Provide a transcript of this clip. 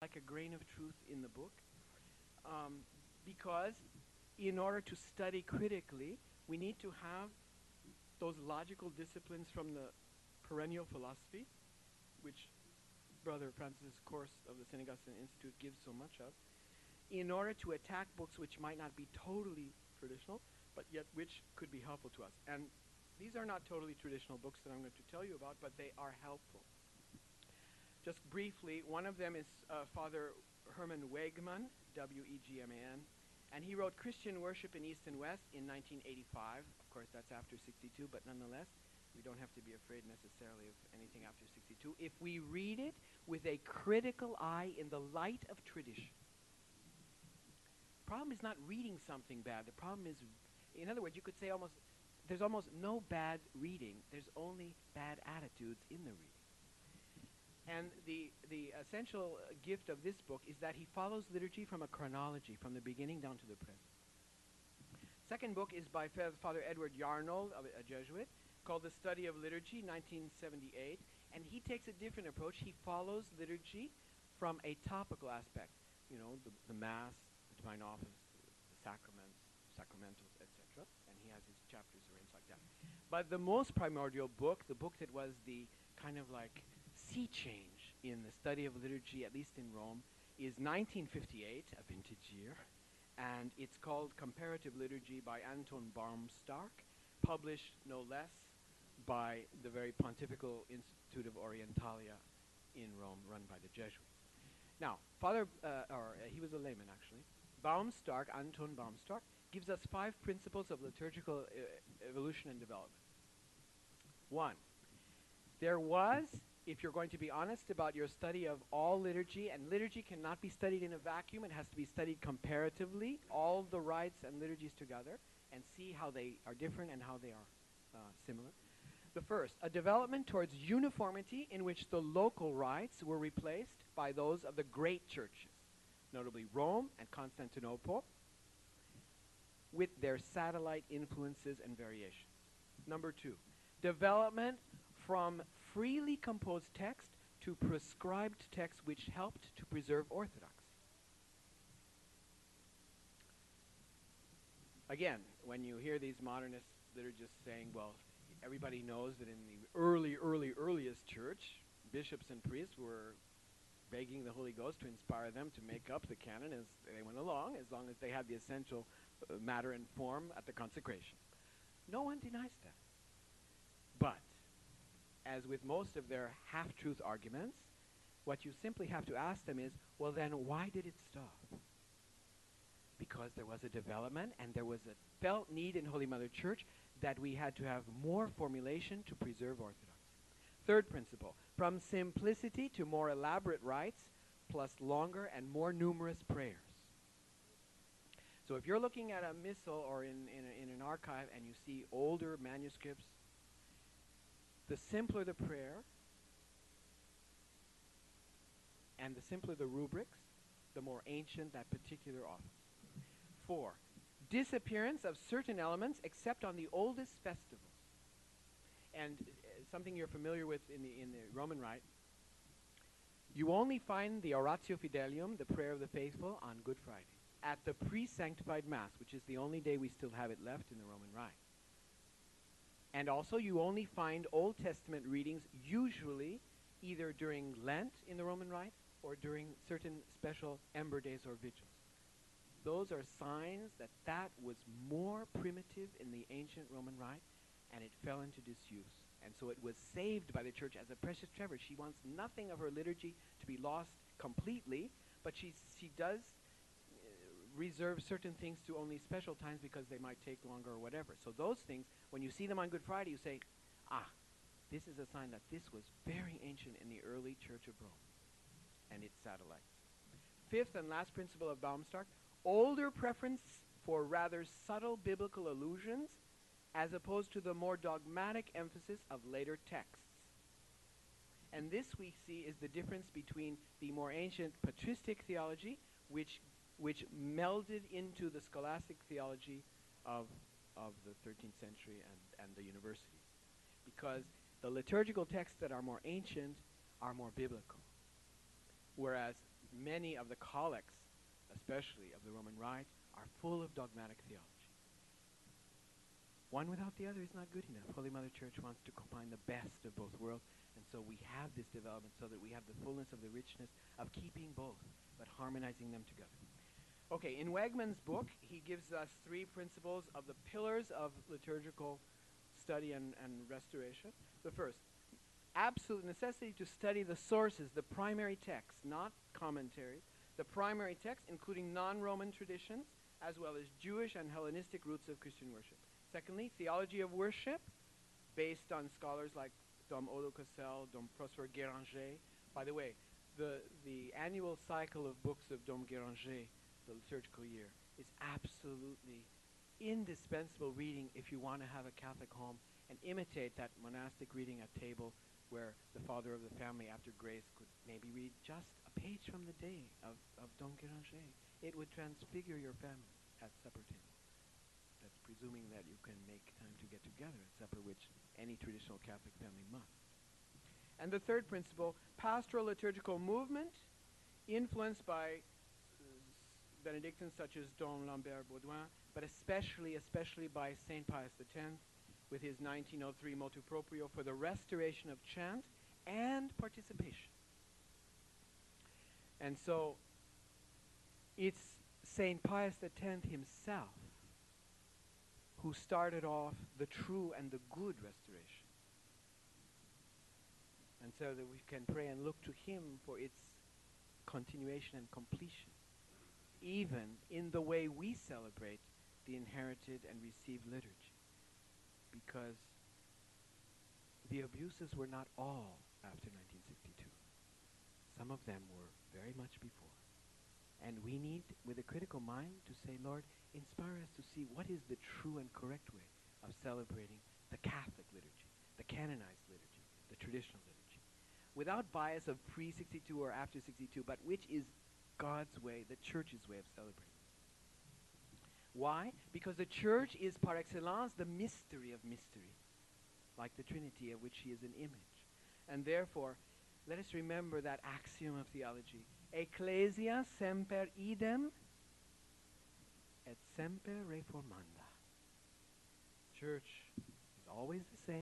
like a grain of truth in the book, because in order to study critically, we need to have those logical disciplines from the perennial philosophy, which Brother Francis' course of the St. Augustine Institute gives so much of, in order to attack books which might not be totally traditional, but yet which could be helpful to us. And these are not totally traditional books that I'm going to tell you about, but they are helpful. Just briefly, one of them is Father Herman Wegman, W-E-G-M-A-N, and he wrote Christian Worship in East and West in 1985. Of course, that's after 62, but nonetheless, we don't have to be afraid necessarily of anything after 62. If we read it with a critical eye in the light of tradition. The problem is not reading something bad. The problem is, in other words, you could say there's almost no bad reading. There's only bad attitudes in the reading. And the essential gift of this book is that he follows liturgy from a chronology, from the beginning down to the present. Second book is by Father Edward Yarnold, a Jesuit, called The Study of Liturgy, 1978. And he takes a different approach. He follows liturgy from a topical aspect. You know, the Mass, the Divine Office, the sacraments, sacramentals, etc. And he has his chapters arranged like that. But the most primordial book, the book that was the kind of like sea change in the study of liturgy, at least in Rome, is 1958, a vintage year, and it's called Comparative Liturgy by Anton Baumstark, published no less by the very Pontifical Institute of Orientalia in Rome, run by the Jesuits. Now, he was a layman actually. Anton Baumstark, gives us 5 principles of liturgical evolution and development. 1, there was, if you're going to be honest about your study of all liturgy, and liturgy cannot be studied in a vacuum, it has to be studied comparatively, all the rites and liturgies together, and see how they are different and how they are similar. The first, a development towards uniformity in which the local rites were replaced by those of the great churches, notably Rome and Constantinople, with their satellite influences and variations. Number 2, development from freely composed text to prescribed text which helped to preserve orthodoxy. Again, when you hear these modernist liturgists saying, well, everybody knows that in the earliest church, bishops and priests were begging the Holy Ghost to inspire them to make up the canon as they went along, as long as they had the essential matter and form at the consecration. No one denies that. But, as with most of their half-truth arguments, what you simply have to ask them is, well then, why did it stop? Because there was a development and there was a felt need in Holy Mother Church that we had to have more formulation to preserve orthodoxy. Third principle, from simplicity to more elaborate rites, plus longer and more numerous prayers. So if you're looking at a missal or in an archive and you see older manuscripts, the simpler the prayer and the simpler the rubrics, the more ancient that particular office. 4, disappearance of certain elements except on the oldest festivals. And something you're familiar with in the Roman Rite, you only find the Oratio Fidelium, the prayer of the faithful, on Good Friday, at the pre-sanctified Mass, which is the only day we still have it left in the Roman Rite. And also you only find Old Testament readings usually either during Lent in the Roman Rite or during certain special Ember Days or Vigils. Those are signs that that was more primitive in the ancient Roman Rite, and it fell into disuse. And so it was saved by the Church as a precious treasure. She wants nothing of her liturgy to be lost completely, but she does reserve certain things to only special times because they might take longer or whatever. So those things, when you see them on Good Friday, you say, this is a sign that this was very ancient in the early Church of Rome and its satellites. 5th and last principle of Baumstark, older preference for rather subtle biblical allusions as opposed to the more dogmatic emphasis of later texts. And this we see is the difference between the more ancient patristic theology, which melded into the scholastic theology of the 13th century and the universities. Because the liturgical texts that are more ancient are more biblical, whereas many of the collects, especially of the Roman Rite, are full of dogmatic theology. One without the other is not good enough. Holy Mother Church wants to combine the best of both worlds, and so we have this development so that we have the fullness of the richness of keeping both, but harmonizing them together. Okay, in Wegman's book, he gives us 3 principles of the pillars of liturgical study and restoration. The first, absolute necessity to study the sources, the primary texts, not commentaries, the primary texts, including non-Roman traditions, as well as Jewish and Hellenistic roots of Christian worship. Secondly, theology of worship, based on scholars like Dom Odo Cassel, Dom Prosper Guéranger. By the way, the annual cycle of books of Dom Guéranger, the liturgical year, is absolutely indispensable reading if you want to have a Catholic home and imitate that monastic reading at table where the father of the family after grace could maybe read just a page from the day of Dom Guéranger. It would transfigure your family at supper table. That's presuming that you can make time to get together at supper, which any traditional Catholic family must. And the third principle, pastoral liturgical movement, influenced by Benedictines such as Don Lambert Baudouin, but especially by St. Pius X, with his 1903 motu proprio for the restoration of chant and participation. And so it's St. Pius X himself who started off the true and the good restoration. And so that we can pray and look to him for its continuation and completion, even in the way we celebrate the inherited and received liturgy. Because the abuses were not all after 1962. Some of them were very much before. And we need, with a critical mind, to say, Lord, inspire us to see what is the true and correct way of celebrating the Catholic liturgy, the canonized liturgy, the traditional liturgy, without bias of pre-62 or after 62, but which is God's way, the Church's way of celebrating. Why? Because the Church is par excellence the mystery of mystery, like the Trinity, of which she is an image. And therefore, let us remember that axiom of theology, Ecclesia semper idem et semper reformanda. Church is always the same.